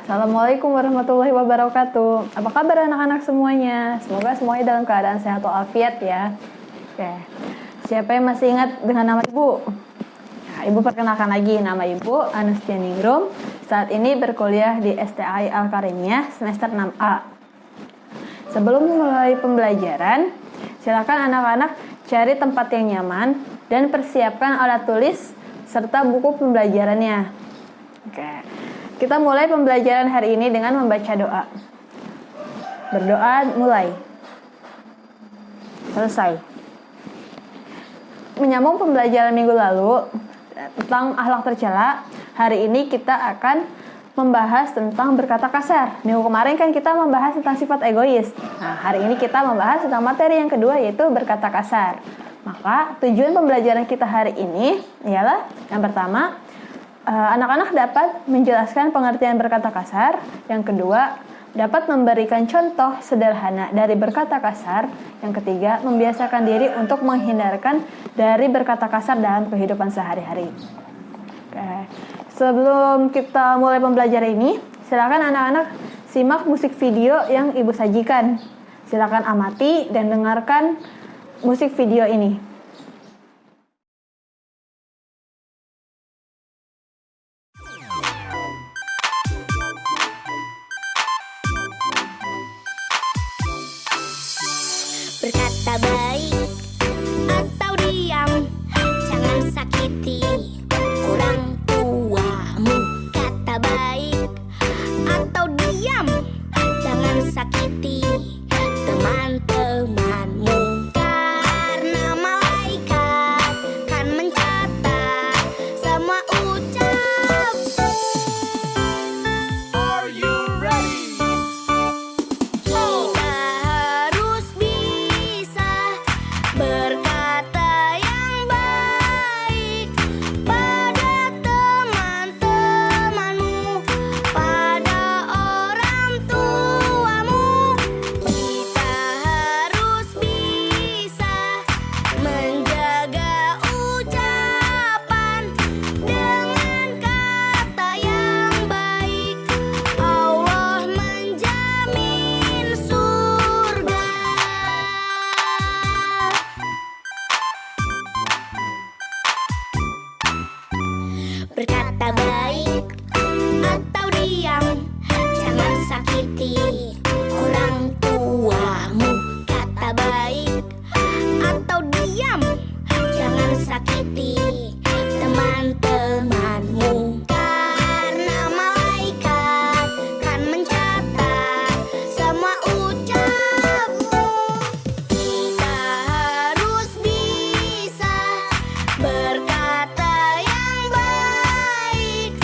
Assalamualaikum warahmatullahi wabarakatuh. Apa kabar anak-anak semuanya? Semoga semuanya dalam keadaan sehat walafiat ya. Oke. Siapa yang masih ingat dengan nama Ibu? Nah, Ibu perkenalkan lagi, nama Ibu Anustia Ningrum. Saat ini berkuliah di STAI Al-Karimiyah semester 6A. Sebelum memulai pembelajaran, silakan anak-anak cari tempat yang nyaman dan persiapkan alat tulis serta buku pembelajarannya. Oke. Kita mulai pembelajaran hari ini dengan membaca doa. Berdoa mulai. Selesai. Menyambung pembelajaran minggu lalu tentang akhlak tercela, hari ini kita akan membahas tentang berkata kasar. Minggu kemarin kan kita membahas tentang sifat egois. Nah, hari ini kita membahas tentang materi yang kedua, yaitu berkata kasar. Maka tujuan pembelajaran kita hari ini ialah yang pertama, anak-anak dapat menjelaskan pengertian berkata kasar. Yang kedua, dapat memberikan contoh sederhana dari berkata kasar. Yang ketiga, membiasakan diri untuk menghindarkan dari berkata kasar dalam kehidupan sehari-hari. Oke. Sebelum kita mulai pembelajaran ini, silakan anak-anak simak musik video yang Ibu sajikan. Silakan amati dan dengarkan musik video ini. Berkata baik atau diam, jangan sakiti orang tuamu. Kata baik atau diam, jangan sakiti teman-temanmu. Karena malaikat kan mencatat semua ucap. Are you ready? Kita harus bisa berkata yang baik pada teman-temanmu, pada orang tuamu. Kita harus bisa menjaga ucapan dengan kata yang baik. Allah menjamin surga. Berkata baik atau diam, jangan sakiti orang tuamu. Kata baik atau diam, jangan sakiti teman-temanmu. Karena malaikat kan mencatat semua ucapmu. Kita harus bisa berkata yang baik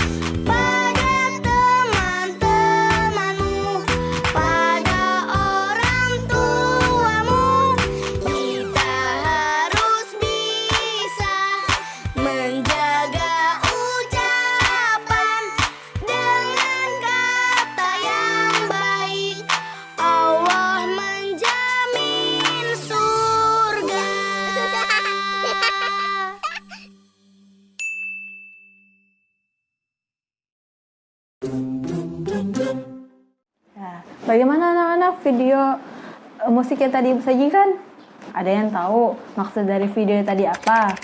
pada teman-temanmu, pada orang tuamu. Kita harus bisa menjaga ucapan dengan kata yang baik. Allah menjamin surga. Ya, bagaimana anak-anak video musik yang tadi Ibu sajikan? Ada yang tahu maksud dari video tadi apa?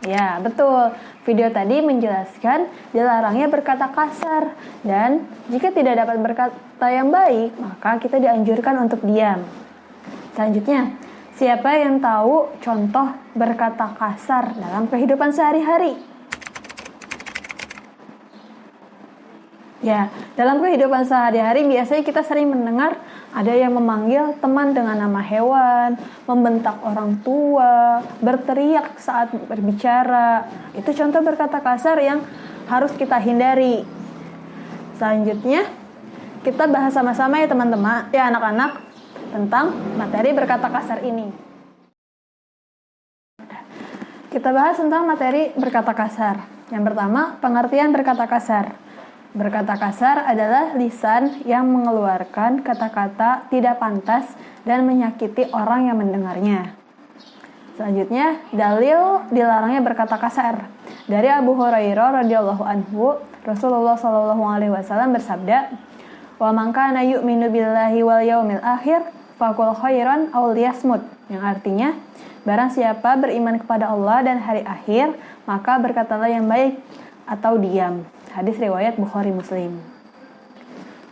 Ya, betul. Video tadi menjelaskan dilarangnya berkata kasar. Dan jika tidak dapat berkata yang baik, maka kita dianjurkan untuk diam. Selanjutnya, siapa yang tahu contoh berkata kasar dalam kehidupan sehari-hari? Ya, dalam kehidupan sehari-hari biasanya kita sering mendengar ada yang memanggil teman dengan nama hewan, membentak orang tua, berteriak saat berbicara. Itu contoh berkata kasar yang harus kita hindari. Selanjutnya, kita bahas sama-sama ya teman-teman, ya anak-anak, tentang materi berkata kasar ini. Kita bahas tentang materi berkata kasar. Yang pertama, pengertian berkata kasar. Berkata kasar adalah lisan yang mengeluarkan kata-kata tidak pantas dan menyakiti orang yang mendengarnya. Selanjutnya, dalil dilarangnya berkata kasar. Dari Abu Hurairah radhiyallahu anhu, Rasulullah shallallahu alaihi wasallam bersabda, "Wa man kana yu'minu billahi wal yaumil akhir faqul khairan aw liyasmut." Yang artinya, barang siapa beriman kepada Allah dan hari akhir, maka berkatalah yang baik atau diam. Hadis riwayat Bukhari Muslim.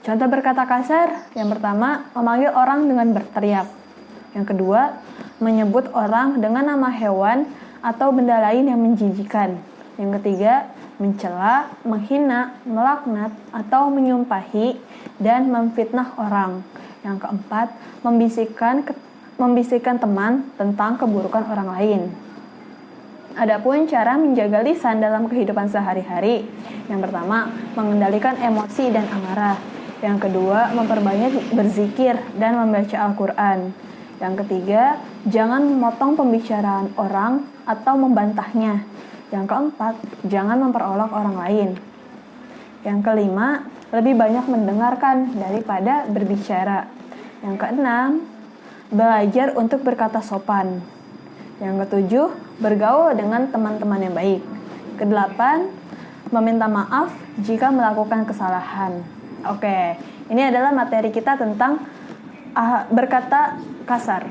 Contoh berkata kasar, yang pertama, memanggil orang dengan berteriak. Yang kedua, menyebut orang dengan nama hewan atau benda lain yang menjijikan. Yang ketiga, mencela, menghina, melaknat, atau menyumpahi dan memfitnah orang. Yang keempat, membisikkan teman tentang keburukan orang lain. Adapun cara menjaga lisan dalam kehidupan sehari-hari. Yang pertama, mengendalikan emosi dan amarah. Yang kedua, memperbanyak berzikir dan membaca Al-Quran. Yang ketiga, jangan memotong pembicaraan orang atau membantahnya. Yang keempat, jangan memperolok orang lain. Yang kelima, lebih banyak mendengarkan daripada berbicara. Yang keenam, belajar untuk berkata sopan. Yang ketujuh, bergaul dengan teman-teman yang baik. Kedelapan, meminta maaf jika melakukan kesalahan. Oke, ini adalah materi kita tentang berkata kasar.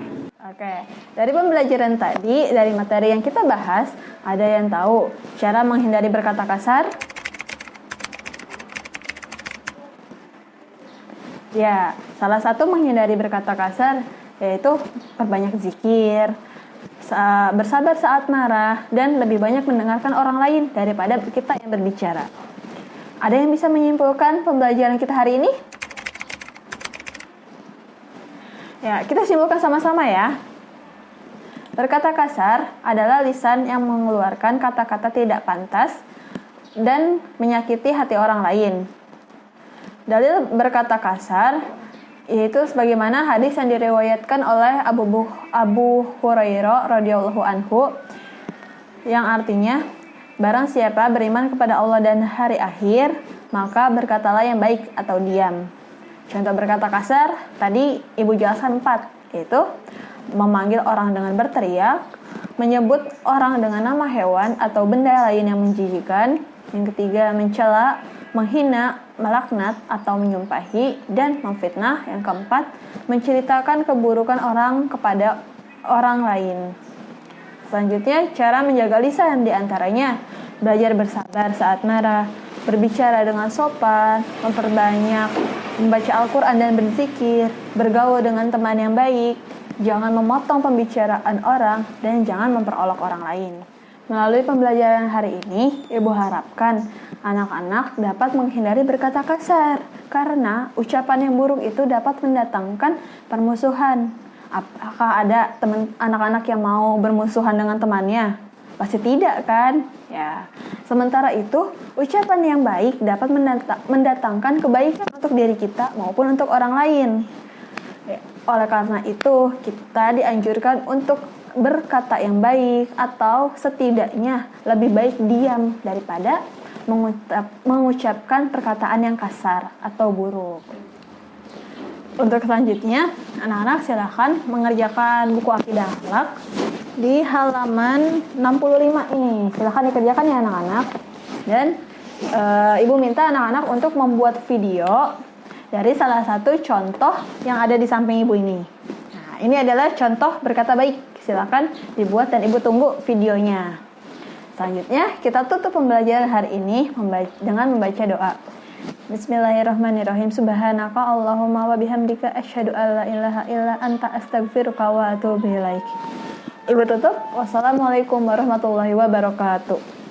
Oke, dari pembelajaran tadi, dari materi yang kita bahas, ada yang tahu cara menghindari berkata kasar? Ya, salah satu menghindari berkata kasar yaitu perbanyak zikir, bersabar saat marah, dan lebih banyak mendengarkan orang lain daripada kita yang berbicara. Ada yang bisa menyimpulkan pembelajaran kita hari ini? Ya, kita simpulkan sama-sama ya. Berkata kasar adalah lisan yang mengeluarkan kata-kata tidak pantas dan menyakiti hati orang lain. Dalil berkata kasar yaitu sebagaimana hadis yang diriwayatkan oleh Abu Hurairah radhiyallahu anhu, yang artinya, barang siapa beriman kepada Allah dan hari akhir, maka berkatalah yang baik atau diam. Contoh berkata kasar, tadi Ibu jelaskan 4, yaitu memanggil orang dengan berteriak, menyebut orang dengan nama hewan atau benda lain yang menjijikan. Yang ketiga, mencela, menghina, melaknat atau menyumpahi, dan memfitnah. Yang keempat, menceritakan keburukan orang kepada orang lain. Selanjutnya, cara menjaga lisan diantaranya belajar bersabar saat marah, berbicara dengan sopan, memperbanyak membaca Al-Quran dan berzikir, bergaul dengan teman yang baik, jangan memotong pembicaraan orang, dan jangan memperolok orang lain. Melalui pembelajaran hari ini, Ibu harapkan anak-anak dapat menghindari berkata kasar, karena ucapan yang buruk itu dapat mendatangkan permusuhan. Apakah ada anak-anak yang mau bermusuhan dengan temannya? Pasti tidak kan? Ya. Sementara itu, ucapan yang baik dapat mendatangkan kebaikan untuk diri kita maupun untuk orang lain. Ya. Oleh karena itu, kita dianjurkan untuk berkata yang baik, atau setidaknya lebih baik diam daripada mengucapkan perkataan yang kasar atau buruk. Untuk selanjutnya, anak-anak silakan mengerjakan buku akidah akhlak di halaman 65 nih. Silakan dikerjakan ya anak-anak. Dan Ibu minta anak-anak untuk membuat video dari salah satu contoh yang ada di samping Ibu ini. Nah, ini adalah contoh berkata baik. Silakan dibuat dan Ibu tunggu videonya. Selanjutnya, kita tutup pembelajaran hari ini dengan membaca doa. Bismillahirrahmanirrahim. Subhanaka Allahumma wa bihamdika asyhadu an la ilaha illa anta astaghfiruka wa atubu ilaik. Ibu tutup. Wassalamualaikum warahmatullahi wabarakatuh.